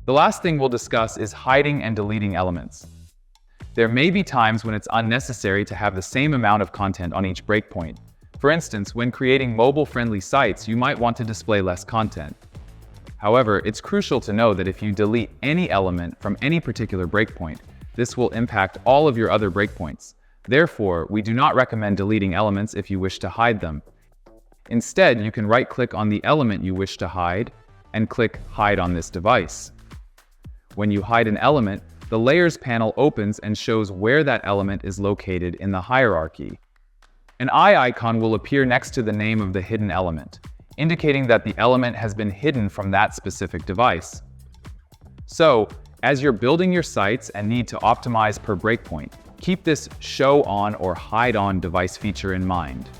The last thing we'll discuss is hiding and deleting elements. There may be times when it's unnecessary to have the same amount of content on each breakpoint. For instance, when creating mobile-friendly sites, you might want to display less content. However, it's crucial to know that if you delete any element from any particular breakpoint, this will impact all of your other breakpoints. Therefore, we do not recommend deleting elements if you wish to hide them. Instead, you can right-click on the element you wish to hide and click Hide on this device. When you hide an element, the Layers panel opens and shows where that element is located in the hierarchy. An eye icon will appear next to the name of the hidden element, indicating that the element has been hidden from that specific device. So, as you're building your sites and need to optimize per breakpoint, keep this Show On or Hide On device feature in mind.